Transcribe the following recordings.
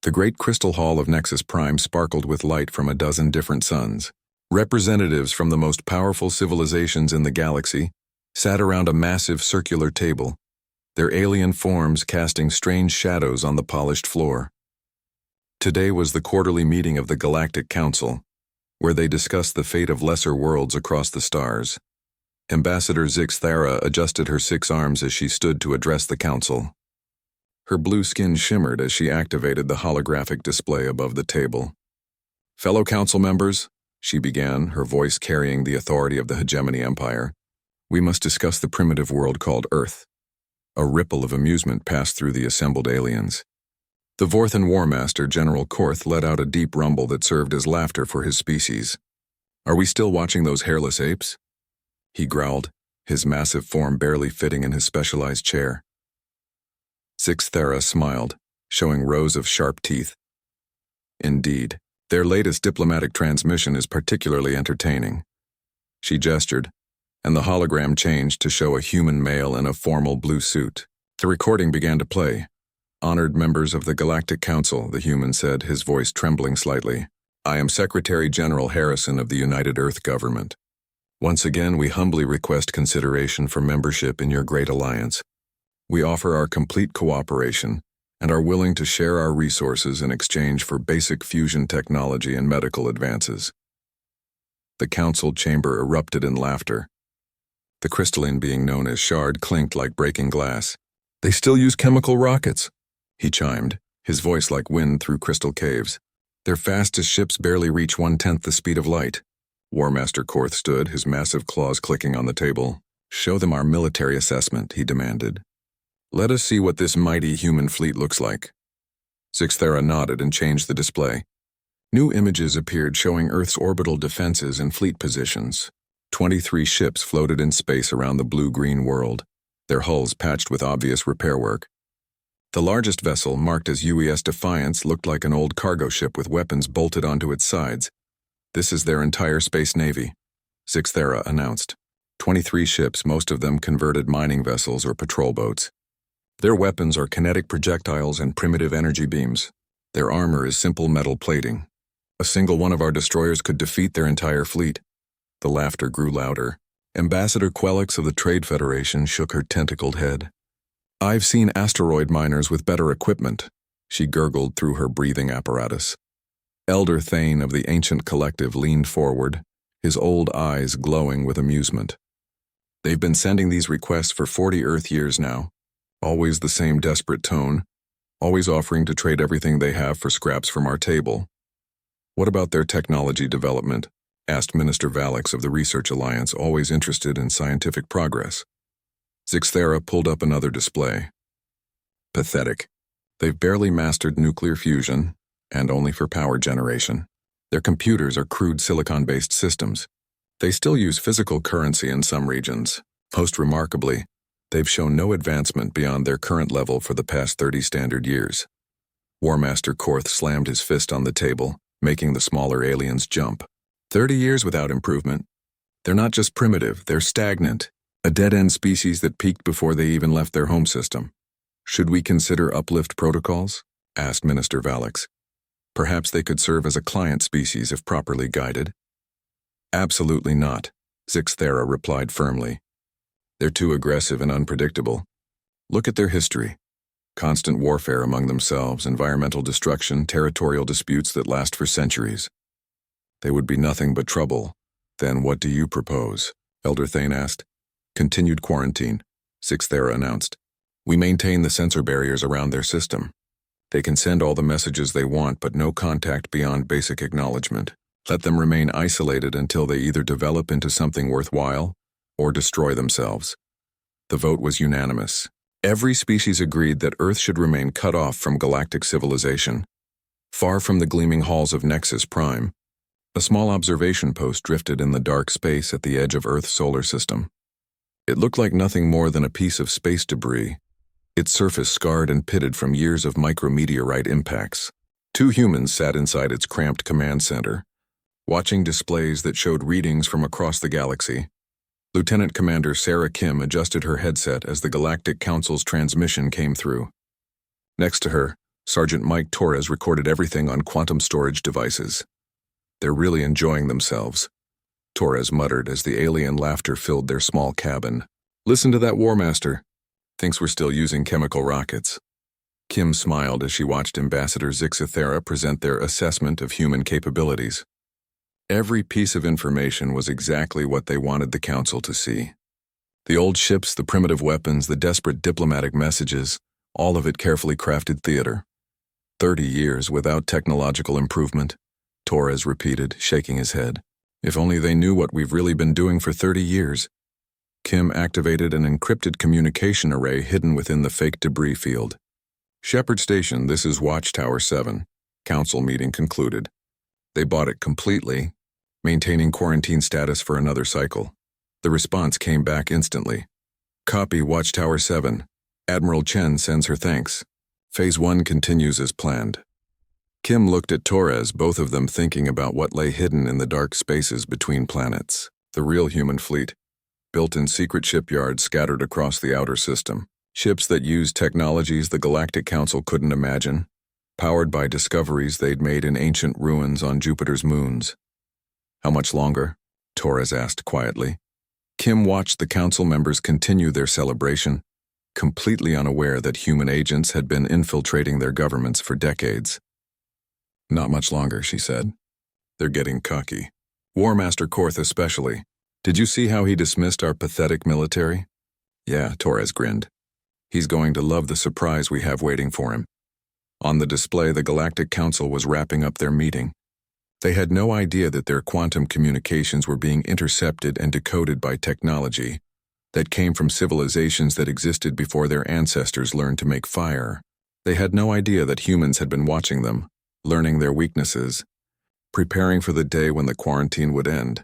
The great crystal hall of Nexus Prime sparkled with light from a dozen different suns. Representatives from the most powerful civilizations in the galaxy sat around a massive circular table, their alien forms casting strange shadows on the polished floor. Today was the quarterly meeting of the Galactic Council, where they discussed the fate of lesser worlds across the stars. Ambassador Zixthara adjusted her 6 arms as she stood to address the council. Her blue skin shimmered as she activated the holographic display above the table. "Fellow council members," she began, her voice carrying the authority of the Hegemony Empire, "we must discuss the primitive world called Earth." A ripple of amusement passed through the assembled aliens. The Vorthan War Master, General Korth, let out a deep rumble that served as laughter for his species. "Are we still watching those hairless apes?" he growled, his massive form barely fitting in his specialized chair. Zixthara smiled, showing rows of sharp teeth. "Indeed, their latest diplomatic transmission is particularly entertaining." She gestured, and the hologram changed to show a human male in a formal blue suit. The recording began to play. "Honored members of the Galactic Council," the human said, his voice trembling slightly. "I am Secretary General Harrison of the United Earth Government. Once again, we humbly request consideration for membership in your great alliance. We offer our complete cooperation and are willing to share our resources in exchange for basic fusion technology and medical advances." The council chamber erupted in laughter. The crystalline being known as Shard clinked like breaking glass. "They still use chemical rockets," he chimed, his voice like wind through crystal caves. "Their fastest ships barely reach 1/10 the speed of light." War Master Korth stood, his massive claws clicking on the table. "Show them our military assessment," he demanded. "Let us see what this mighty human fleet looks like." Zixthara nodded and changed the display. New images appeared showing Earth's orbital defenses and fleet positions. 23 ships floated in space around the blue-green world, their hulls patched with obvious repair work. The largest vessel, marked as UES Defiance, looked like an old cargo ship with weapons bolted onto its sides. "This is their entire space navy," Zixthara announced. 23 ships, most of them converted mining vessels or patrol boats. Their weapons are kinetic projectiles and primitive energy beams. Their armor is simple metal plating. A single one of our destroyers could defeat their entire fleet. The laughter grew louder. Ambassador Quelix of the Trade Federation shook her tentacled head. "I've seen asteroid miners with better equipment," she gurgled through her breathing apparatus. Elder Thane of the Ancient Collective leaned forward, his old eyes glowing with amusement. "They've been sending these requests for 40 Earth years now. Always the same desperate tone, always offering to trade everything they have for scraps from our table." "What about their technology development?" asked Minister Valix of the Research Alliance, always interested in scientific progress. Zixthara pulled up another display. "Pathetic. They've barely mastered nuclear fusion, and only for power generation. Their computers are crude silicon-based systems. They still use physical currency in some regions. Most remarkably, they've shown no advancement beyond their current level for the past 30 standard years." War Master Korth slammed his fist on the table, making the smaller aliens jump. 30 years without improvement. They're not just primitive, they're stagnant, a dead-end species that peaked before they even left their home system. "Should we consider uplift protocols?" asked Minister Valix. "Perhaps they could serve as a client species if properly guided." "Absolutely not," Zixthara replied firmly. "They're too aggressive and unpredictable. Look at their history. Constant warfare among themselves, environmental destruction, territorial disputes that last for centuries. They would be nothing but trouble. Then what do you propose?" Elder Thane asked. "Continued quarantine," Zixthara announced. "We maintain the sensor barriers around their system. They can send all the messages they want, but no contact beyond basic acknowledgement. Let them remain isolated until they either develop into something worthwhile or destroy themselves." The vote was unanimous. Every species agreed that Earth should remain cut off from galactic civilization. Far from the gleaming halls of Nexus Prime, a small observation post drifted in the dark space at the edge of Earth's solar system. It looked like nothing more than a piece of space debris, its surface scarred and pitted from years of micrometeorite impacts. 2 humans sat inside its cramped command center, watching displays that showed readings from across the galaxy. Lieutenant Commander Sarah Kim adjusted her headset as the Galactic Council's transmission came through. Next to her, Sergeant Mike Torres recorded everything on quantum storage devices. They're really enjoying themselves, Torres muttered as the alien laughter filled their small cabin. Listen to that War Master. Thinks we're still using chemical rockets. Kim smiled as she watched Ambassador Zixathera present their assessment of human capabilities. Every piece of information was exactly what they wanted the Council to see. The old ships, the primitive weapons, the desperate diplomatic messages, all of it carefully crafted theater. 30 years without technological improvement, Torres repeated, shaking his head. If only they knew what we've really been doing for 30 years. Kim activated an encrypted communication array hidden within the fake debris field. Shepard Station, this is Watchtower 7. Council meeting concluded. They bought it completely, maintaining quarantine status for another cycle. The response came back instantly. Copy Watchtower 7. Admiral Chen sends her thanks. Phase 1 continues as planned. Kim looked at Torres, both of them thinking about what lay hidden in the dark spaces between planets. The real human fleet, built in secret shipyards scattered across the outer system. Ships that used technologies the Galactic Council couldn't imagine, powered by discoveries they'd made in ancient ruins on Jupiter's moons. How much longer? Torres asked quietly. Kim watched the Council members continue their celebration, completely unaware that human agents had been infiltrating their governments for decades. Not much longer, she said. They're getting cocky. War Master Korth especially. Did you see how he dismissed our pathetic military? Yeah, Torres grinned. He's going to love the surprise we have waiting for him. On the display, the Galactic Council was wrapping up their meeting. They had no idea that their quantum communications were being intercepted and decoded by technology that came from civilizations that existed before their ancestors learned to make fire. They had no idea that humans had been watching them, learning their weaknesses, preparing for the day when the quarantine would end.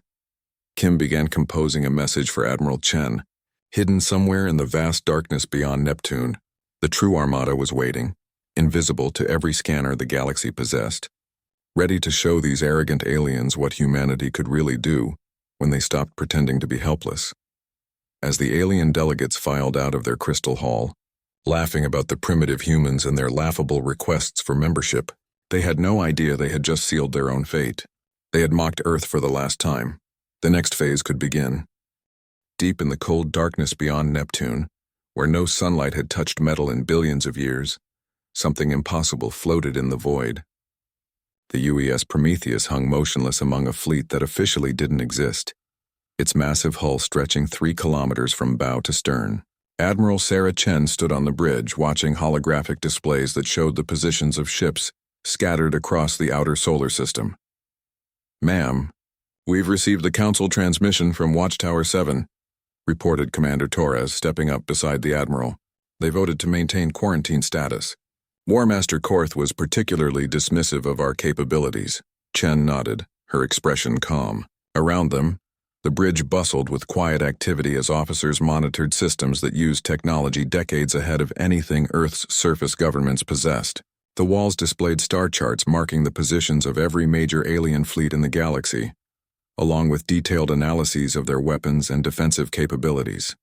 Kim began composing a message for Admiral Chen. Hidden somewhere in the vast darkness beyond Neptune, the true Armada was waiting, invisible to every scanner the galaxy possessed, ready to show these arrogant aliens what humanity could really do when they stopped pretending to be helpless. As the alien delegates filed out of their crystal hall, laughing about the primitive humans and their laughable requests for membership, they had no idea they had just sealed their own fate. They had mocked Earth for the last time. The next phase could begin. Deep in the cold darkness beyond Neptune, where no sunlight had touched metal in billions of years, something impossible floated in the void. The UES Prometheus hung motionless among a fleet that officially didn't exist, its massive hull stretching 3 kilometers from bow to stern. Admiral Sarah Chen stood on the bridge, watching holographic displays that showed the positions of ships scattered across the outer solar system. Ma'am, we've received the Council transmission from Watchtower 7, reported Commander Torres, stepping up beside the Admiral. They voted to maintain quarantine status. War Master Korth was particularly dismissive of our capabilities. Chen nodded, her expression calm. Around them, the bridge bustled with quiet activity as officers monitored systems that used technology decades ahead of anything Earth's surface governments possessed. The walls displayed star charts marking the positions of every major alien fleet in the galaxy, along with detailed analyses of their weapons and defensive capabilities.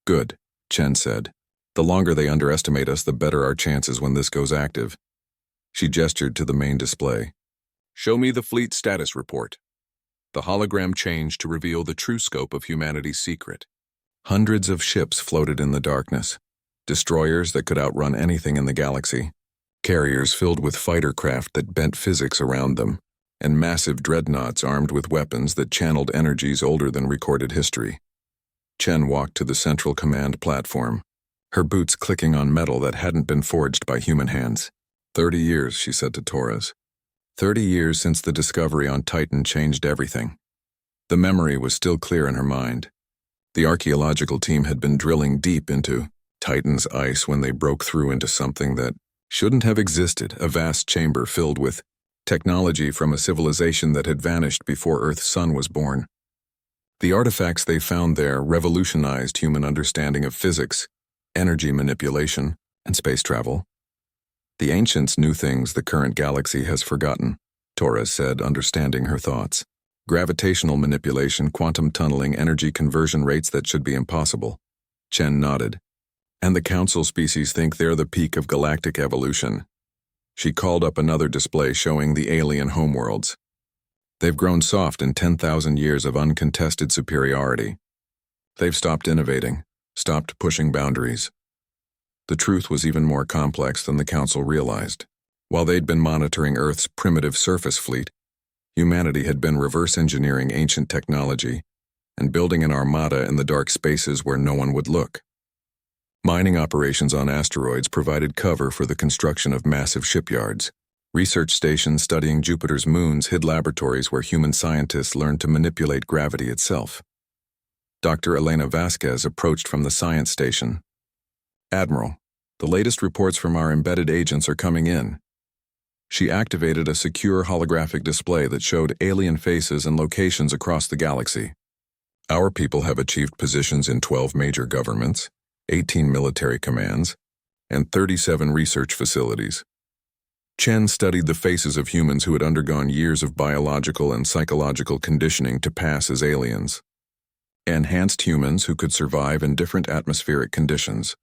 Good, Chen said. The longer they underestimate us, the better our chances when this goes active. She gestured to the main display. Show me the fleet status report. The hologram changed to reveal the true scope of humanity's secret. Hundreds of ships floated in the darkness, destroyers that could outrun anything in the galaxy, carriers filled with fighter craft that bent physics around them, and massive dreadnoughts armed with weapons that channeled energies older than recorded history. Chen walked to the central command platform, her boots clicking on metal that hadn't been forged by human hands. 30 years, she said to Torres. 30 years since the discovery on Titan changed everything. The memory was still clear in her mind. The archaeological team had been drilling deep into Titan's ice when they broke through into something that shouldn't have existed, a vast chamber filled with technology from a civilization that had vanished before Earth's sun was born. The artifacts they found there revolutionized human understanding of physics, energy manipulation, and space travel. The ancients knew things the current galaxy has forgotten, Torres said, understanding her thoughts. Gravitational manipulation, quantum tunneling, energy conversion rates that should be impossible. Chen nodded. And the Council species think they're the peak of galactic evolution. She called up another display showing the alien homeworlds. They've grown soft in 10,000 years of uncontested superiority. They've stopped innovating, stopped pushing boundaries. The truth was even more complex than the Council realized. While they'd been monitoring Earth's primitive surface fleet, humanity had been reverse engineering ancient technology and building an armada in the dark spaces where no one would look. Mining operations on asteroids provided cover for the construction of massive shipyards. Research stations studying Jupiter's moons hid laboratories where human scientists learned to manipulate gravity itself. Dr. Elena Vasquez approached from the science station. "Admiral, the latest reports from our embedded agents are coming in." She activated a secure holographic display that showed alien faces and locations across the galaxy. "Our people have achieved positions in 12 major governments, 18 military commands, and 37 research facilities." Chen studied the faces of humans who had undergone years of biological and psychological conditioning to pass as aliens. Enhanced humans who could survive in different atmospheric conditions,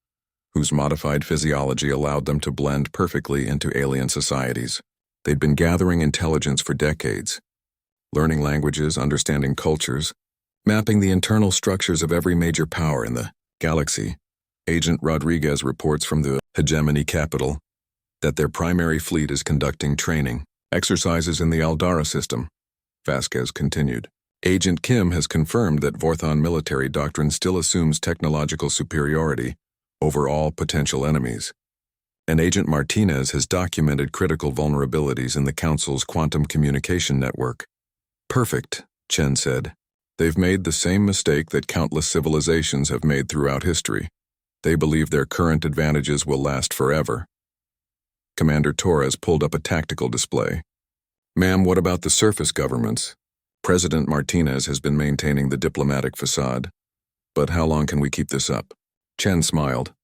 whose modified physiology allowed them to blend perfectly into alien societies. They'd been gathering intelligence for decades, learning languages, understanding cultures, mapping the internal structures of every major power in the galaxy. Agent Rodriguez reports from the hegemony capital that their primary fleet is conducting training exercises in the Aldara system. Vasquez continued. Agent Kim has confirmed that Vorthon military doctrine still assumes technological superiority over all potential enemies. And Agent Martinez has documented critical vulnerabilities in the Council's quantum communication network. "Perfect," Chen said. "They've made the same mistake that countless civilizations have made throughout history. They believe their current advantages will last forever." Commander Torres pulled up a tactical display. "Ma'am, what about the surface governments? President Martinez has been maintaining the diplomatic facade. But how long can we keep this up?" Chen smiled.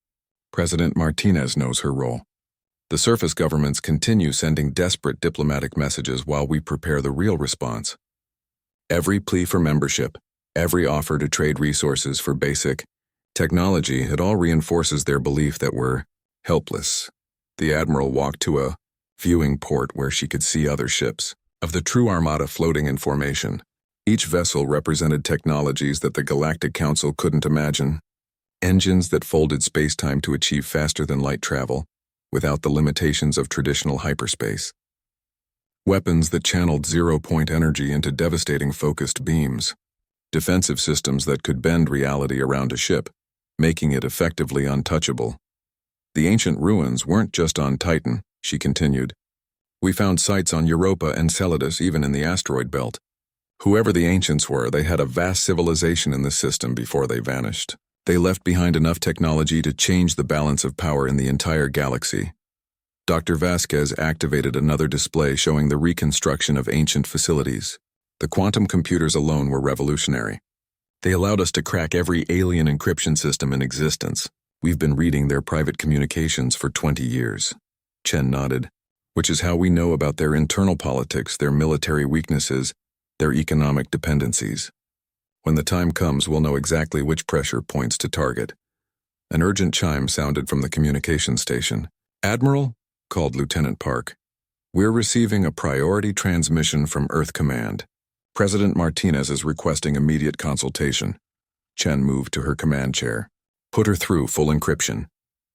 "President Martinez knows her role. The surface governments continue sending desperate diplomatic messages while we prepare the real response. Every plea for membership, every offer to trade resources for basic technology, it all reinforces their belief that we're helpless." The Admiral walked to a viewing port where she could see other ships of the true Armada floating in formation. Each vessel represented technologies that the Galactic Council couldn't imagine. Engines that folded space-time to achieve faster-than-light travel, without the limitations of traditional hyperspace. Weapons that channeled zero-point energy into devastating focused beams. Defensive systems that could bend reality around a ship, making it effectively untouchable. The ancient ruins weren't just on Titan, she continued. We found sites on Europa and Celadus, even in the asteroid belt. Whoever the ancients were, they had a vast civilization in the system before they vanished. They left behind enough technology to change the balance of power in the entire galaxy. Dr. Vasquez activated another display showing the reconstruction of ancient facilities. The quantum computers alone were revolutionary. They allowed us to crack every alien encryption system in existence. We've been reading their private communications for 20 years. Chen nodded. Which is how we know about their internal politics, their military weaknesses, their economic dependencies. When the time comes, we'll know exactly which pressure points to target. An urgent chime sounded from the communication station. "Admiral," called Lieutenant Park, "we're receiving a priority transmission from Earth Command. President Martinez is requesting immediate consultation." Chen moved to her command chair. "Put her through full encryption."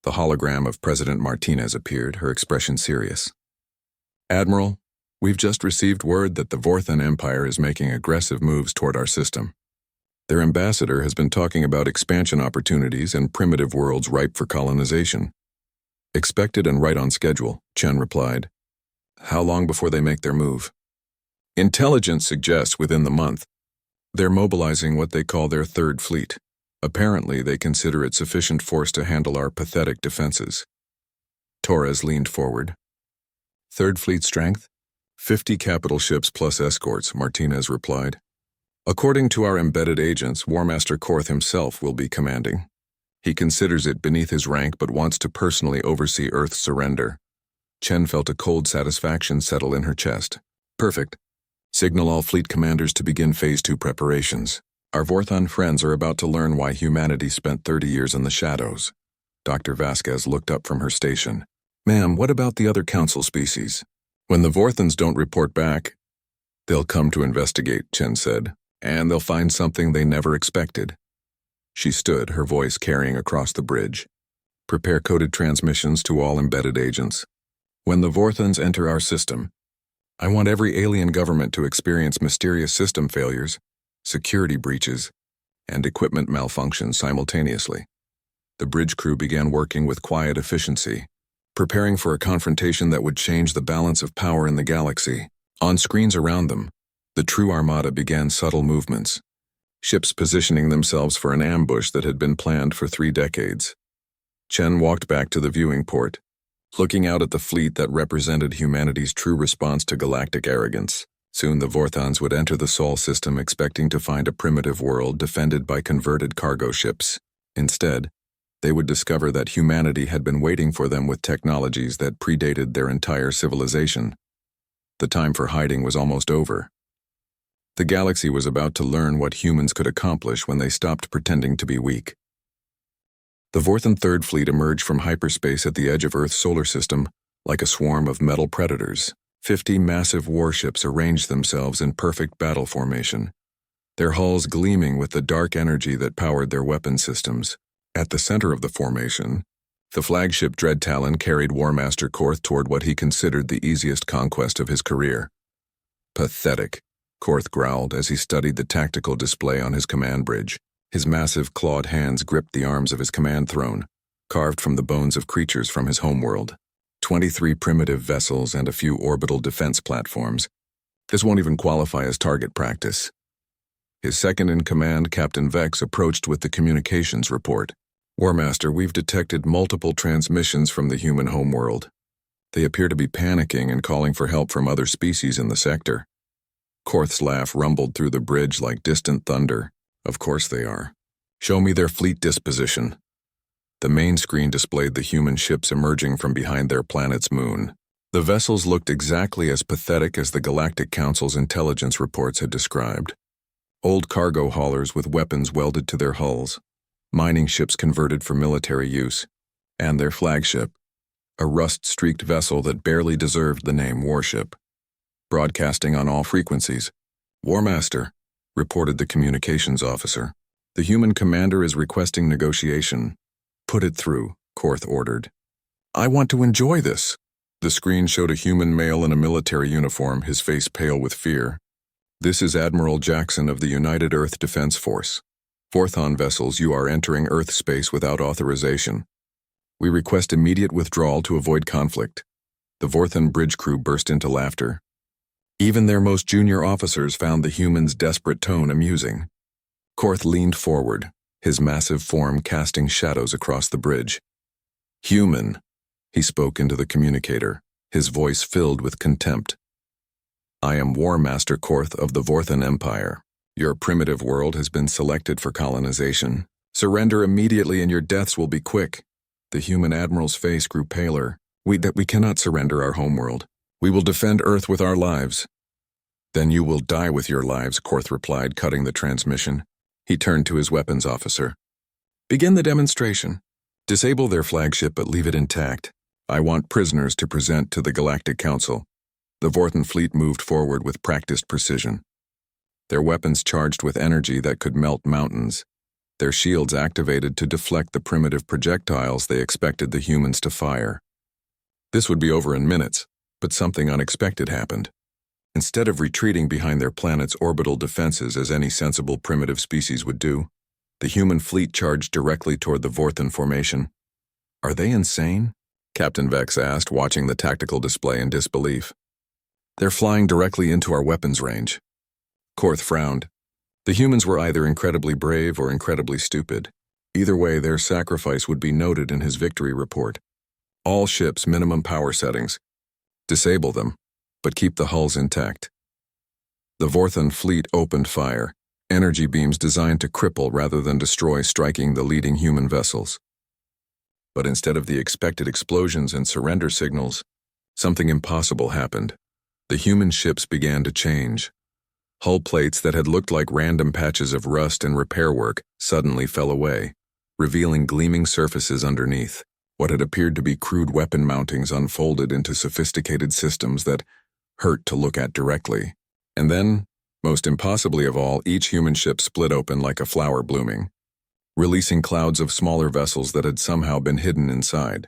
The hologram of President Martinez appeared, her expression serious. "Admiral, we've just received word that the Vorthon Empire is making aggressive moves toward our system. Their ambassador has been talking about expansion opportunities and primitive worlds ripe for colonization." "Expected and right on schedule," Chen replied. "How long before they make their move?" "Intelligence suggests within the month. They're mobilizing what they call their third fleet. Apparently, they consider it sufficient force to handle our pathetic defenses." Torres leaned forward. "Third fleet strength?" 50 capital ships plus escorts, Martinez replied. "According to our embedded agents, War Master Korth himself will be commanding. He considers it beneath his rank but wants to personally oversee Earth's surrender." Chen felt a cold satisfaction settle in her chest. "Perfect. Signal all fleet commanders to begin Phase 2 preparations. Our Vorthon friends are about to learn why humanity spent 30 years in the shadows." Dr. Vasquez looked up from her station. Ma'am, what about the other council species? When the Vorthans don't report back, they'll come to investigate, Chen said, and they'll find something they never expected. She stood, her voice carrying across the bridge. Prepare coded transmissions to all embedded agents. When the Vorthans enter our system, I want every alien government to experience mysterious system failures, security breaches, and equipment malfunctions simultaneously. The bridge crew began working with quiet efficiency, preparing for a confrontation that would change the balance of power in the galaxy. On screens around them, the true Armada began subtle movements, ships positioning themselves for an ambush that had been planned for 3 decades. Chen walked back to the viewing port, looking out at the fleet that represented humanity's true response to galactic arrogance. Soon the Vorthans would enter the Sol system expecting to find a primitive world defended by converted cargo ships. Instead, they would discover that humanity had been waiting for them with technologies that predated their entire civilization. The time for hiding was almost over. The galaxy was about to learn what humans could accomplish when they stopped pretending to be weak. The Vorthan Third Fleet emerged from hyperspace at the edge of Earth's solar system like a swarm of metal predators. 50 massive warships arranged themselves in perfect battle formation, their hulls gleaming with the dark energy that powered their weapon systems. At the center of the formation, the flagship Dread Talon carried War Master Korth toward what he considered the easiest conquest of his career. Pathetic, Korth growled as he studied the tactical display on his command bridge. His massive clawed hands gripped the arms of his command throne, carved from the bones of creatures from his homeworld. 23 primitive vessels and a few orbital defense platforms. This won't even qualify as target practice. His second-in-command, Captain Vex, approached with the communications report. War Master, we've detected multiple transmissions from the human homeworld. They appear to be panicking and calling for help from other species in the sector. Korth's laugh rumbled through the bridge like distant thunder. Of course they are. Show me their fleet disposition. The main screen displayed the human ships emerging from behind their planet's moon. The vessels looked exactly as pathetic as the Galactic Council's intelligence reports had described. Old cargo haulers with weapons welded to their hulls, mining ships converted for military use, and their flagship, a rust-streaked vessel that barely deserved the name warship. Broadcasting on all frequencies. War Master, reported the communications officer. The human commander is requesting negotiation. Put it through, Korth ordered. I want to enjoy this. The screen showed a human male in a military uniform, his face pale with fear. This is Admiral Jackson of the United Earth Defense Force. Vorthon vessels, you are entering Earth space without authorization. We request immediate withdrawal to avoid conflict. The Vorthon bridge crew burst into laughter. Even their most junior officers found the human's desperate tone amusing. Korth leaned forward, his massive form casting shadows across the bridge. Human, he spoke into the communicator, his voice filled with contempt. I am War Master Korth of the Vorthon Empire. Your primitive world has been selected for colonization. Surrender immediately and your deaths will be quick. The human admiral's face grew paler. We cannot surrender our homeworld. We will defend Earth with our lives. Then you will die with your lives, Korth replied, cutting the transmission. He turned to his weapons officer. Begin the demonstration. Disable their flagship but leave it intact. I want prisoners to present to the Galactic Council. The Vorthon fleet moved forward with practiced precision. Their weapons charged with energy that could melt mountains. Their shields activated to deflect the primitive projectiles they expected the humans to fire. This would be over in minutes, but something unexpected happened. Instead of retreating behind their planet's orbital defenses as any sensible primitive species would do, the human fleet charged directly toward the Vorthon formation. Are they insane? Captain Vex asked, watching the tactical display in disbelief. They're flying directly into our weapons range. Korth frowned. The humans were either incredibly brave or incredibly stupid. Either way, their sacrifice would be noted in his victory report. All ships minimum power settings. Disable them, but keep the hulls intact. The Vorthon fleet opened fire, energy beams designed to cripple rather than destroy, striking the leading human vessels. But instead of the expected explosions and surrender signals, something impossible happened. The human ships began to change. Hull plates that had looked like random patches of rust and repair work suddenly fell away, revealing gleaming surfaces underneath. What had appeared to be crude weapon mountings unfolded into sophisticated systems that hurt to look at directly. And then, most impossibly of all, each human ship split open like a flower blooming, releasing clouds of smaller vessels that had somehow been hidden inside.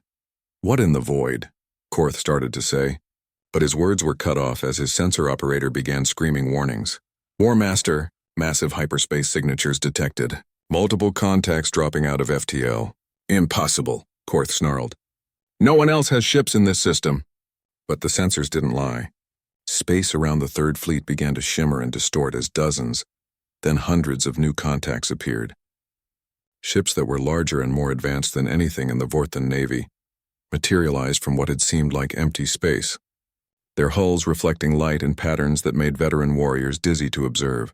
"What in the void?" Korth started to say, but his words were cut off as his sensor operator began screaming warnings. "War Master, massive hyperspace signatures detected. Multiple contacts dropping out of FTL. Impossible," Korth snarled. "No one else has ships in this system." But the sensors didn't lie. Space around the Third Fleet began to shimmer and distort as dozens, then hundreds of new contacts appeared. Ships that were larger and more advanced than anything in the Vorthan Navy materialized from what had seemed like empty space, their hulls reflecting light in patterns that made veteran warriors dizzy to observe.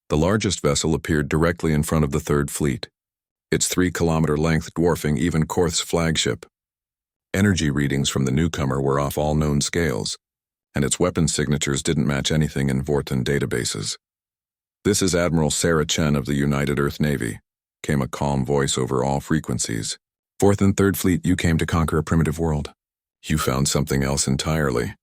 The largest vessel appeared directly in front of the Third Fleet, its 3-kilometer length dwarfing even Korth's flagship. Energy readings from the newcomer were off all known scales, and its weapon signatures didn't match anything in Vorthan databases. "This is Admiral Sarah Chen of the United Earth Navy," came a calm voice over all frequencies. "Fourth and Third Fleet, you came to conquer a primitive world. You found something else entirely."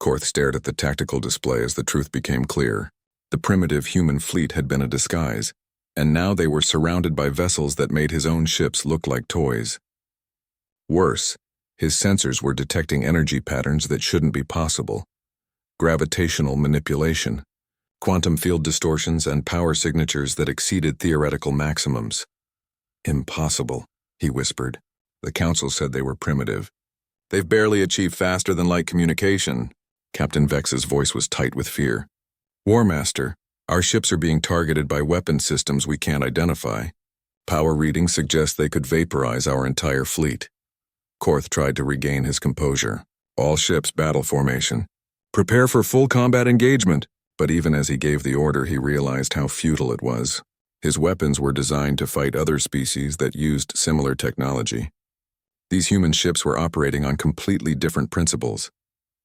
Korth stared at the tactical display as the truth became clear. The primitive human fleet had been a disguise, and now they were surrounded by vessels that made his own ships look like toys. Worse, his sensors were detecting energy patterns that shouldn't be possible. Gravitational manipulation, quantum field distortions, and power signatures that exceeded theoretical maximums. "Impossible," he whispered. "The Council said they were primitive. They've barely achieved faster-than-light communication." Captain Vex's voice was tight with fear. "War Master, our ships are being targeted by weapon systems we can't identify. Power readings suggest they could vaporize our entire fleet." Korth tried to regain his composure. "All ships battle formation. Prepare for full combat engagement." But even as he gave the order, he realized how futile it was. His weapons were designed to fight other species that used similar technology. These human ships were operating on completely different principles.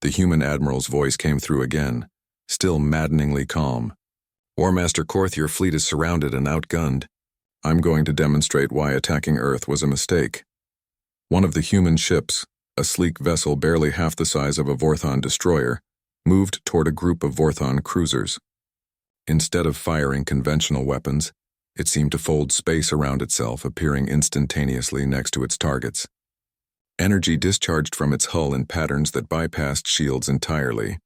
The human admiral's voice came through again, still maddeningly calm. "War Master Korth, your fleet is surrounded and outgunned. I'm going to demonstrate why attacking Earth was a mistake." One of the human ships, a sleek vessel barely half the size of a Vorthon destroyer, moved toward a group of Vorthon cruisers. Instead of firing conventional weapons, it seemed to fold space around itself, appearing instantaneously next to its targets. Energy discharged from its hull in patterns that bypassed shields entirely,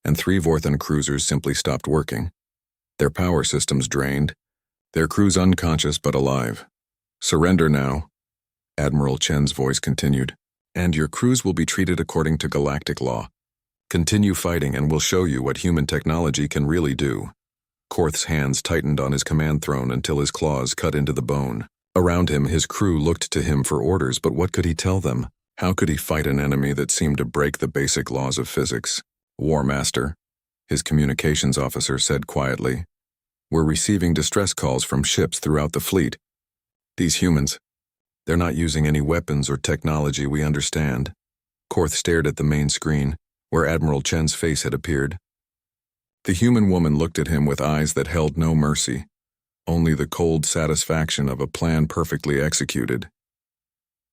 and 3 Vorthon cruisers simply stopped working. Their power systems drained, their crews unconscious but alive. "Surrender now," Admiral Chen's voice continued, "and your crews will be treated according to galactic law. Continue fighting and we'll show you what human technology can really do." Korth's hands tightened on his command throne until his claws cut into the bone. Around him, his crew looked to him for orders, but what could he tell them? How could he fight an enemy that seemed to break the basic laws of physics? "War Master," his communications officer said quietly, "we're receiving distress calls from ships throughout the fleet. These humans, they're not using any weapons or technology we understand." Korth stared at the main screen, where Admiral Chen's face had appeared. The human woman looked at him with eyes that held no mercy, only the cold satisfaction of a plan perfectly executed.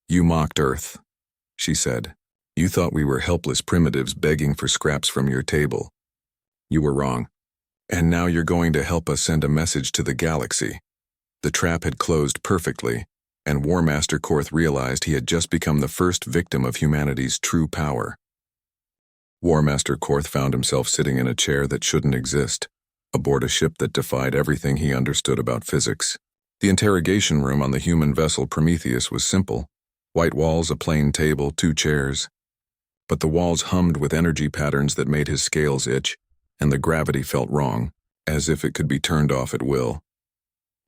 "You mocked Earth," she said. "You thought we were helpless primitives begging for scraps from your table. You were wrong. And now you're going to help us send a message to the galaxy." The trap had closed perfectly, and War Master Korth realized he had just become the first victim of humanity's true power. War Master Korth found himself sitting in a chair that shouldn't exist, aboard a ship that defied everything he understood about physics. The interrogation room on the human vessel Prometheus was simple: white walls, a plain table, 2 chairs. But the walls hummed with energy patterns that made his scales itch, and the gravity felt wrong, as if it could be turned off at will.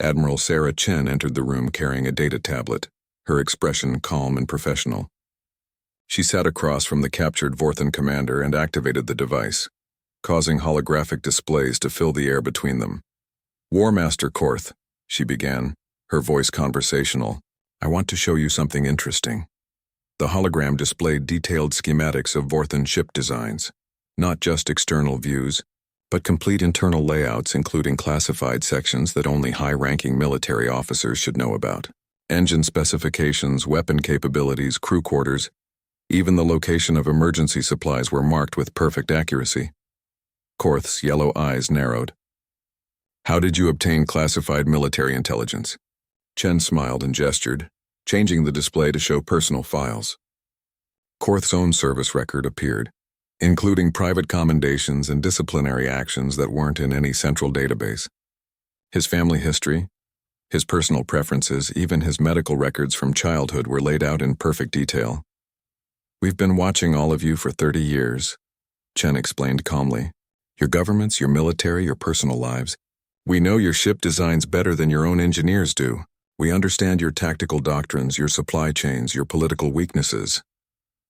Admiral Sarah Chen entered the room carrying a data tablet, her expression calm and professional. She sat across from the captured Vorthan commander and activated the device, causing holographic displays to fill the air between them. "War Master Korth," she began, her voice conversational, "I want to show you something interesting." The hologram displayed detailed schematics of Vorthan ship designs, not just external views, but complete internal layouts including classified sections that only high-ranking military officers should know about. Engine specifications, weapon capabilities, crew quarters, even the location of emergency supplies were marked with perfect accuracy. Korth's yellow eyes narrowed. How did you obtain classified military intelligence? Chen smiled and gestured, changing the display to show personal files. Korth's own service record appeared, including private commendations and disciplinary actions that weren't in any central database. His family history, his personal preferences, even his medical records from childhood were laid out in perfect detail. We've been watching all of you for 30 years, Chen explained calmly. Your governments, your military, your personal lives. We know your ship designs better than your own engineers do. We understand your tactical doctrines, your supply chains, your political weaknesses.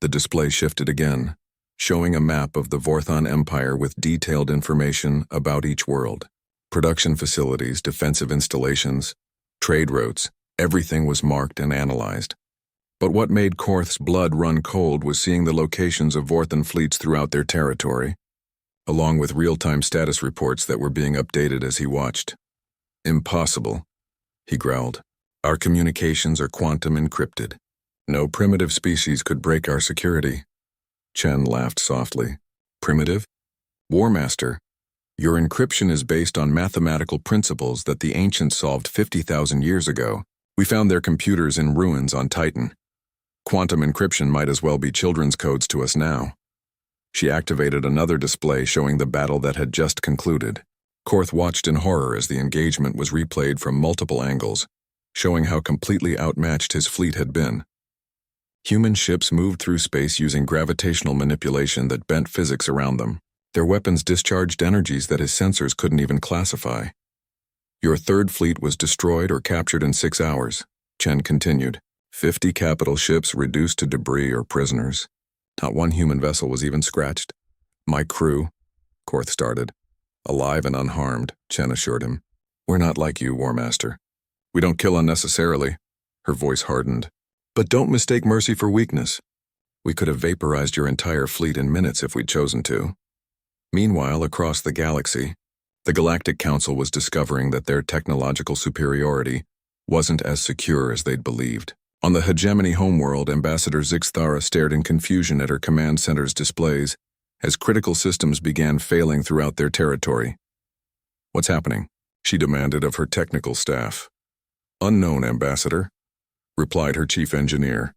The display shifted again, showing a map of the Vorthon Empire with detailed information about each world. Production facilities, defensive installations, trade routes, everything was marked and analyzed. But what made Korth's blood run cold was seeing the locations of Vorthon fleets throughout their territory, along with real-time status reports that were being updated as he watched. Impossible, he growled. Our communications are quantum encrypted. No primitive species could break our security. Chen laughed softly. Primitive? War Master, your encryption is based on mathematical principles that the ancients solved 50,000 years ago. We found their computers in ruins on Titan. Quantum encryption might as well be children's codes to us now. She activated another display showing the battle that had just concluded. Korth watched in horror as the engagement was replayed from multiple angles, showing how completely outmatched his fleet had been. Human ships moved through space using gravitational manipulation that bent physics around them. Their weapons discharged energies that his sensors couldn't even classify. Your third fleet was destroyed or captured in 6 hours, Chen continued. 50 capital ships reduced to debris or prisoners. Not one human vessel was even scratched. My crew, Korth started. Alive and unharmed, Chen assured him. We're not like you, War Master. We don't kill unnecessarily. Her voice hardened. But don't mistake mercy for weakness. We could have vaporized your entire fleet in minutes if we'd chosen to. Meanwhile, across the galaxy, the Galactic Council was discovering that their technological superiority wasn't as secure as they'd believed. On the hegemony homeworld, Ambassador Zixthara stared in confusion at her command center's displays as critical systems began failing throughout their territory. What's happening? She demanded of her technical staff. Unknown, Ambassador, replied her chief engineer,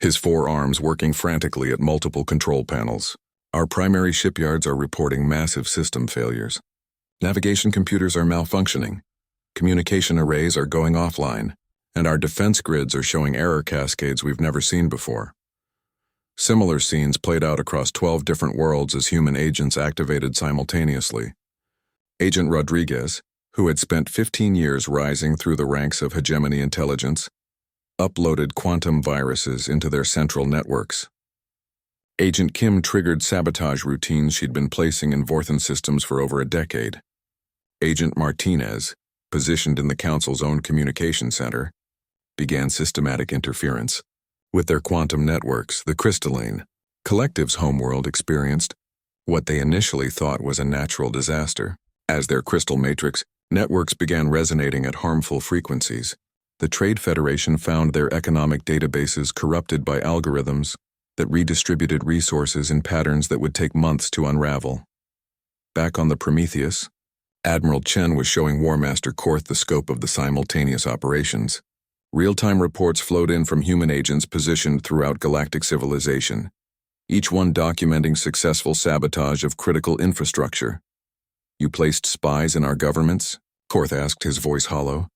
his 4 arms working frantically at multiple control panels. Our primary shipyards are reporting massive system failures. Navigation computers are malfunctioning. Communication arrays are going offline. And our defense grids are showing error cascades we've never seen before. Similar scenes played out across 12 different worlds as human agents activated simultaneously. Agent Rodriguez, who had spent 15 years rising through the ranks of hegemony intelligence, uploaded quantum viruses into their central networks. Agent Kim triggered sabotage routines she'd been placing in Vorthon systems for over a decade. Agent Martinez, positioned in the Council's own communication center, began systematic interference. With their quantum networks, the crystalline, Collective's homeworld experienced what they initially thought was a natural disaster. As their crystal matrix networks began resonating at harmful frequencies, the Trade Federation found their economic databases corrupted by algorithms that redistributed resources in patterns that would take months to unravel. Back on the Prometheus, Admiral Chen was showing War Master Korth the scope of the simultaneous operations. Real-time reports flowed in from human agents positioned throughout galactic civilization, each one documenting successful sabotage of critical infrastructure. You placed spies in our governments? Korth asked, his voice hollow.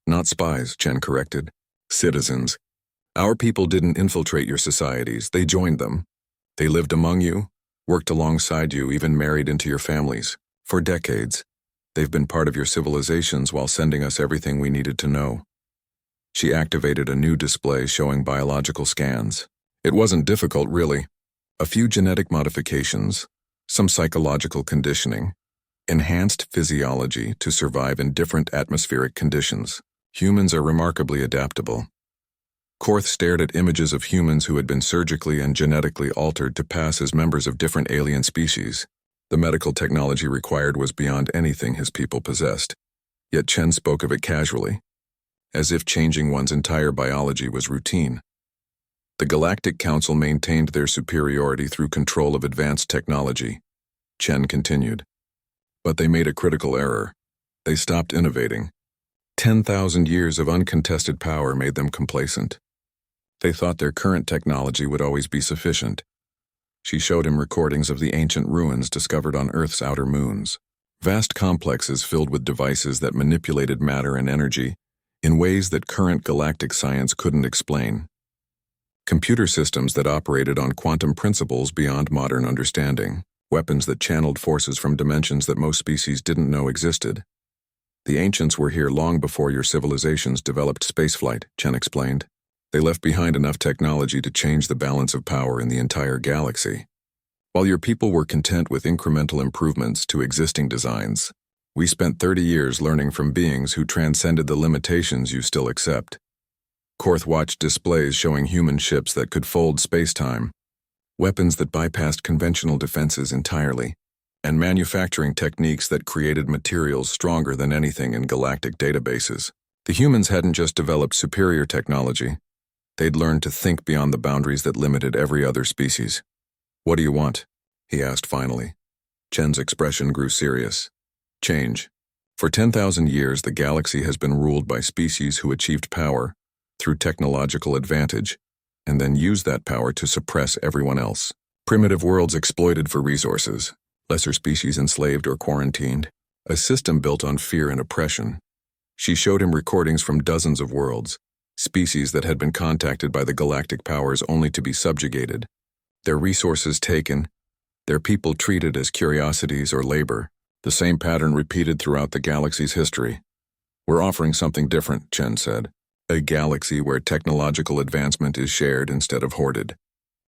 Not spies, Chen corrected. Citizens. Our people didn't infiltrate your societies, they joined them. They lived among you, worked alongside you, even married into your families. For decades, they've been part of your civilizations while sending us everything we needed to know. She activated a new display showing biological scans. It wasn't difficult, really. A few genetic modifications, some psychological conditioning, enhanced physiology to survive in different atmospheric conditions. Humans are remarkably adaptable. Korth stared at images of humans who had been surgically and genetically altered to pass as members of different alien species. The medical technology required was beyond anything his people possessed. Yet Chen spoke of it casually. as if changing one's entire biology was routine. The Galactic Council maintained their superiority through control of advanced technology. Chen continued. But they made a critical error. They stopped innovating. 10,000 years of uncontested power made them complacent. They thought their current technology would always be sufficient. She showed him recordings of the ancient ruins discovered on Earth's outer moons. Vast complexes filled with devices that manipulated matter and energy in ways that current galactic science couldn't explain. Computer systems that operated on quantum principles beyond modern understanding. Weapons that channeled forces from dimensions that most species didn't know existed. The ancients were here long before your civilizations developed spaceflight, Chen explained. They left behind enough technology to change the balance of power in the entire galaxy. While your people were content with incremental improvements to existing designs, we spent 30 years learning from beings who transcended the limitations you still accept. Korth watched displays showing human ships that could fold space-time, weapons that bypassed conventional defenses entirely, and manufacturing techniques that created materials stronger than anything in galactic databases. The humans hadn't just developed superior technology, they'd learned to think beyond the boundaries that limited every other species. "What do you want?" he asked finally. Chen's expression grew serious. "Change. For 10,000 years, the galaxy has been ruled by species who achieved power through technological advantage, and then used that power to suppress everyone else. Primitive worlds exploited for resources, lesser species enslaved or quarantined, a system built on fear and oppression." She showed him recordings from dozens of worlds, species that had been contacted by the galactic powers only to be subjugated, their resources taken, their people treated as curiosities or labor. The same pattern repeated throughout the galaxy's history. "We're offering something different," Chen said. "A galaxy where technological advancement is shared instead of hoarded.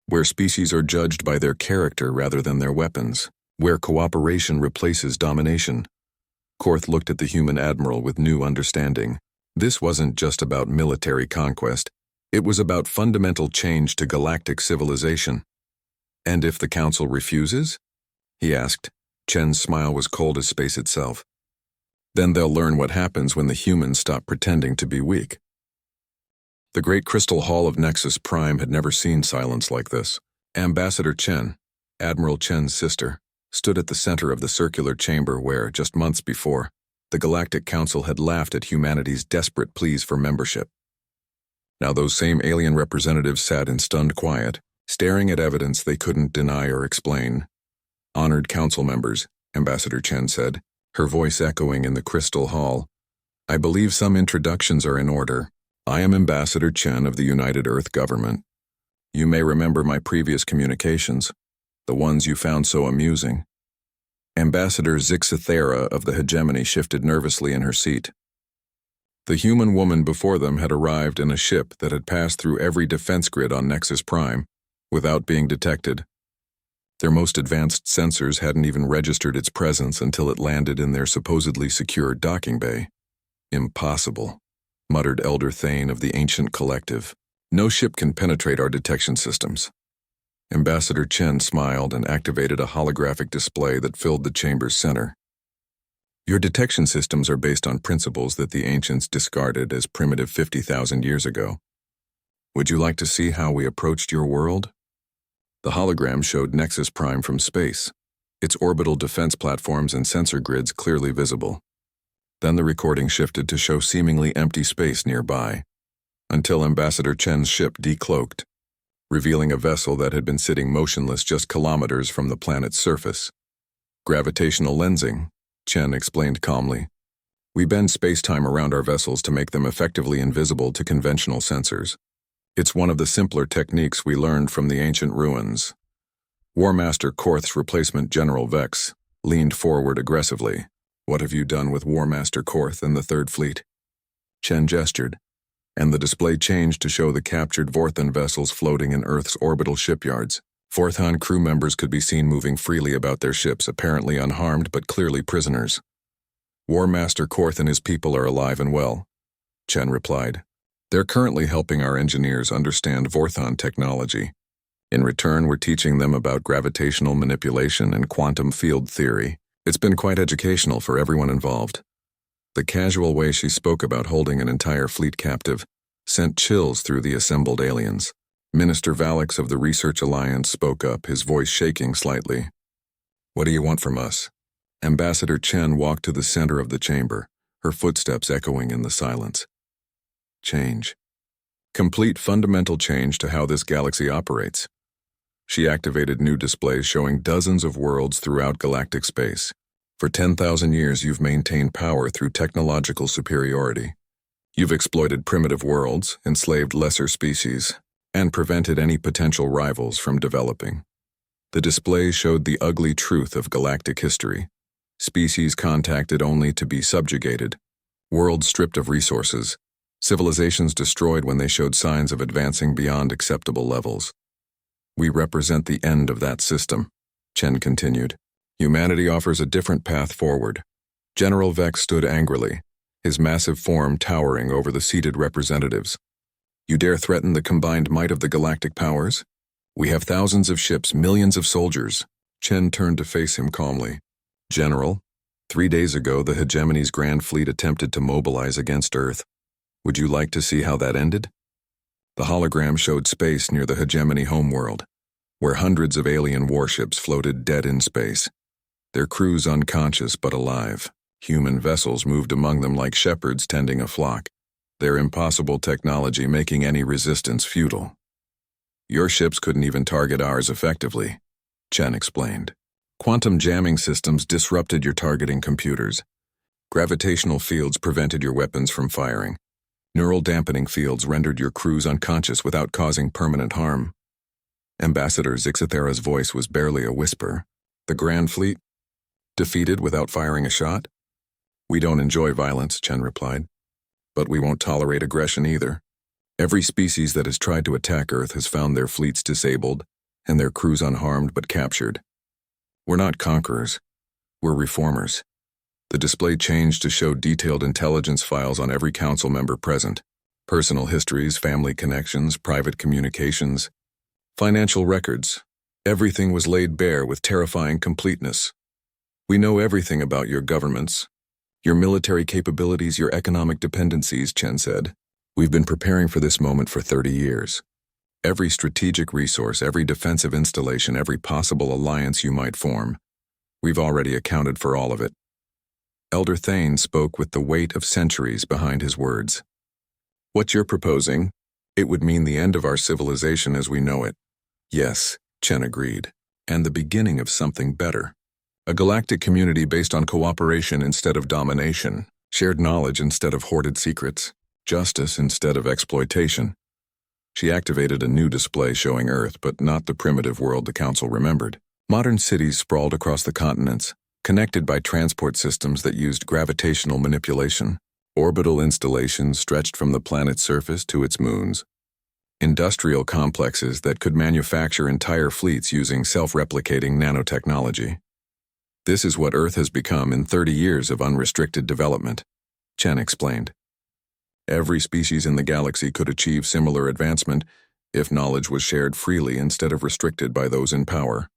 Where species are judged by their character rather than their weapons. Where cooperation replaces domination." Korth looked at the human admiral with new understanding. This wasn't just about military conquest. It was about fundamental change to galactic civilization. "And if the Council refuses?" he asked. Chen's smile was cold as space itself. "Then they'll learn what happens when the humans stop pretending to be weak." The great crystal hall of Nexus Prime had never seen silence like this. Ambassador Chen, Admiral Chen's sister, stood at the center of the circular chamber where, just months before, the Galactic Council had laughed at humanity's desperate pleas for membership. Now those same alien representatives sat in stunned quiet, staring at evidence they couldn't deny or explain. "Honored council members," Ambassador Chen said, her voice echoing in the crystal hall, "I believe some introductions are in order. I am Ambassador Chen of the United Earth Government. You may remember my previous communications, the ones you found so amusing." Ambassador Zixithera of the Hegemony shifted nervously in her seat. The human woman before them had arrived in a ship that had passed through every defense grid on Nexus Prime, without being detected. Their most advanced sensors hadn't even registered its presence until it landed in their supposedly secure docking bay. "Impossible," muttered Elder Thane of the Ancient Collective. "No ship can penetrate our detection systems." Ambassador Chen smiled and activated a holographic display that filled the chamber's center. "Your detection systems are based on principles that the ancients discarded as primitive 50,000 years ago. Would you like to see how we approached your world?" The hologram showed Nexus Prime from space, its orbital defense platforms and sensor grids clearly visible. Then the recording shifted to show seemingly empty space nearby, until Ambassador Chen's ship decloaked, revealing a vessel that had been sitting motionless just kilometers from the planet's surface. "Gravitational lensing," Chen explained calmly. "We bend space-time around our vessels to make them effectively invisible to conventional sensors. It's one of the simpler techniques we learned from the ancient ruins." War Master Korth's replacement General Vex leaned forward aggressively. "What have you done with War Master Korth and the Third Fleet?" Chen gestured, and the display changed to show the captured Vorthan vessels floating in Earth's orbital shipyards. Vorthan crew members could be seen moving freely about their ships, apparently unharmed but clearly prisoners. "War Master Korth and his people are alive and well," Chen replied. "They're currently helping our engineers understand Vorthan technology. In return, we're teaching them about gravitational manipulation and quantum field theory. It's been quite educational for everyone involved." The casual way she spoke about holding an entire fleet captive sent chills through the assembled aliens. Minister Valix of the Research Alliance spoke up, his voice shaking slightly. "What do you want from us?" Ambassador Chen walked to the center of the chamber, her footsteps echoing in the silence. Change. Complete fundamental change to how this galaxy operates. She activated new displays showing dozens of worlds throughout galactic space. For 10,000 years, you've maintained power through technological superiority. You've exploited primitive worlds, enslaved lesser species, and prevented any potential rivals from developing. The display showed the ugly truth of galactic history. Species contacted only to be subjugated, worlds stripped of resources, civilizations destroyed when they showed signs of advancing beyond acceptable levels. We represent the end of that system, Chen continued. Humanity offers a different path forward. General Vex stood angrily, his massive form towering over the seated representatives. You dare threaten the combined might of the galactic powers? We have thousands of ships, millions of soldiers. Chen turned to face him calmly. General, 3 days ago the hegemony's Grand Fleet attempted to mobilize against Earth. Would you like to see how that ended? The hologram showed space near the hegemony homeworld, where hundreds of alien warships floated dead in space, their crews unconscious but alive. Human vessels moved among them like shepherds tending a flock, their impossible technology making any resistance futile. Your ships couldn't even target ours effectively, Chen explained. Quantum jamming systems disrupted your targeting computers. Gravitational fields prevented your weapons from firing. Neural dampening fields rendered your crews unconscious without causing permanent harm. Ambassador Zixathera's voice was barely a whisper. The Grand Fleet? Defeated without firing a shot? We don't enjoy violence, Chen replied. But we won't tolerate aggression either. Every species that has tried to attack Earth has found their fleets disabled and their crews unharmed but captured. We're not conquerors. We're reformers. The display changed to show detailed intelligence files on every council member present. Personal histories, family connections, private communications, financial records. Everything was laid bare with terrifying completeness. We know everything about your governments, your military capabilities, your economic dependencies, Chen said. We've been preparing for this moment for 30 years. Every strategic resource, every defensive installation, every possible alliance you might form, we've already accounted for all of it. Elder Thane spoke with the weight of centuries behind his words. What you're proposing, it would mean the end of our civilization as we know it. Yes, Chen agreed, and the beginning of something better. A galactic community based on cooperation instead of domination, shared knowledge instead of hoarded secrets, justice instead of exploitation. She activated a new display showing Earth, but not the primitive world the Council remembered. Modern cities sprawled across the continents, connected by transport systems that used gravitational manipulation. Orbital installations stretched from the planet's surface to its moons. Industrial complexes that could manufacture entire fleets using self-replicating nanotechnology. This is what Earth has become in 30 years of unrestricted development, Chen explained. Every species in the galaxy could achieve similar advancement if knowledge was shared freely instead of restricted by those in power.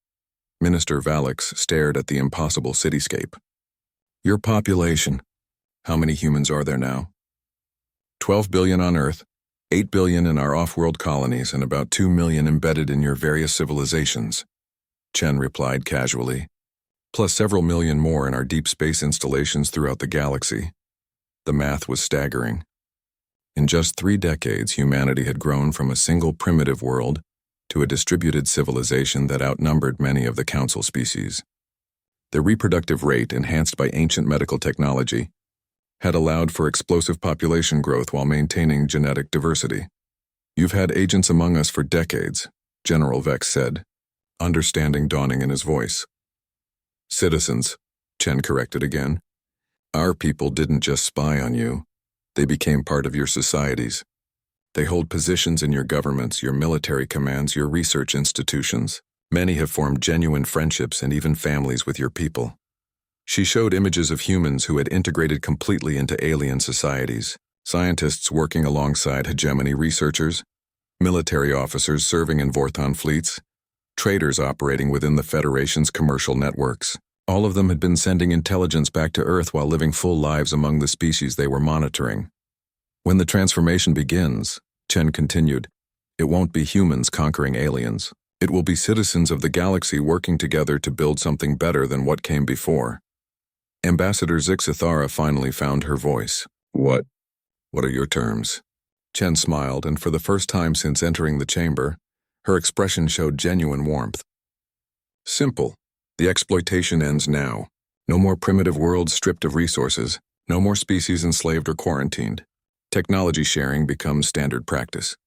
Minister Valix stared at the impossible cityscape. Your population. How many humans are there now? 12 billion on Earth, 8 billion in our off-world colonies, and about 2 million embedded in your various civilizations, Chen replied casually, plus several million more in our deep space installations throughout the galaxy. The math was staggering. In just 3 decades, humanity had grown from a single primitive world to a distributed civilization that outnumbered many of the Council species. The reproductive rate, enhanced by ancient medical technology, had allowed for explosive population growth while maintaining genetic diversity. You've had agents among us for decades, General Vex said, understanding dawning in his voice. Citizens, Chen corrected again. Our people didn't just spy on you. They became part of your societies. They hold positions in your governments, your military commands, your research institutions. Many have formed genuine friendships and even families with your people. She showed images of humans who had integrated completely into alien societies, scientists working alongside hegemony researchers, military officers serving in Vorthon fleets, traders operating within the Federation's commercial networks. All of them had been sending intelligence back to Earth while living full lives among the species they were monitoring. When the transformation begins, Chen continued, it won't be humans conquering aliens. It will be citizens of the galaxy working together to build something better than what came before. Ambassador Zixithara finally found her voice. What are your terms? Chen smiled, and for the first time since entering the chamber, her expression showed genuine warmth. Simple. The exploitation ends now. No more primitive worlds stripped of resources. No more species enslaved or quarantined. Technology sharing becomes standard practice.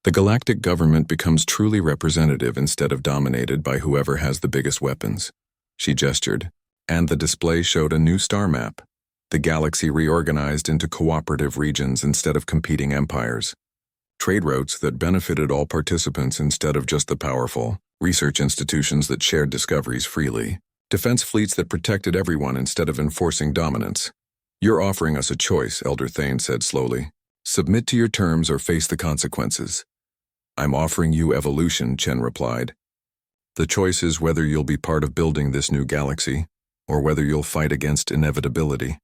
The galactic government becomes truly representative instead of dominated by whoever has the biggest weapons. She gestured, and the display showed a new star map. The galaxy reorganized into cooperative regions instead of competing empires. Trade routes that benefited all participants instead of just the powerful. Research institutions that shared discoveries freely. Defense fleets that protected everyone instead of enforcing dominance. You're offering us a choice, Elder Thane said slowly. Submit to your terms or face the consequences. I'm offering you evolution, Chen replied. The choice is whether you'll be part of building this new galaxy, or whether you'll fight against inevitability.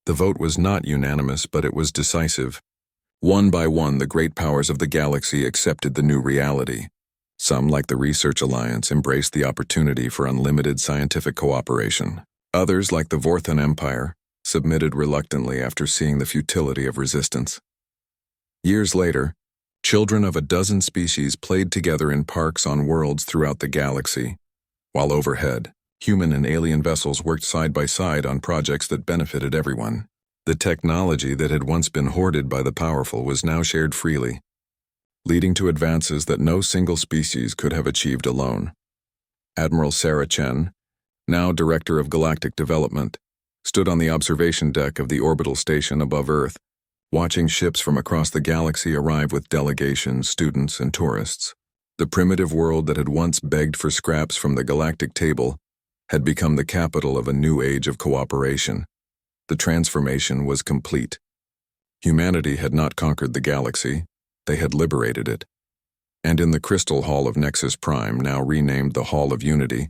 The vote was not unanimous, but it was decisive. One by one, the great powers of the galaxy accepted the new reality. Some, like the Research Alliance, embraced the opportunity for unlimited scientific cooperation. Others, like the Vorthan Empire, submitted reluctantly after seeing the futility of resistance. Years later, children of a dozen species played together in parks on worlds throughout the galaxy, while overhead, human and alien vessels worked side by side on projects that benefited everyone. The technology that had once been hoarded by the powerful was now shared freely, leading to advances that no single species could have achieved alone. Admiral Sarah Chen, now Director of Galactic Development, stood on the observation deck of the orbital station above Earth, watching ships from across the galaxy arrive with delegations, students, and tourists. The primitive world that had once begged for scraps from the galactic table had become the capital of a new age of cooperation. The transformation was complete. Humanity had not conquered the galaxy, they had liberated it. And in the Crystal Hall of Nexus Prime, now renamed the Hall of Unity,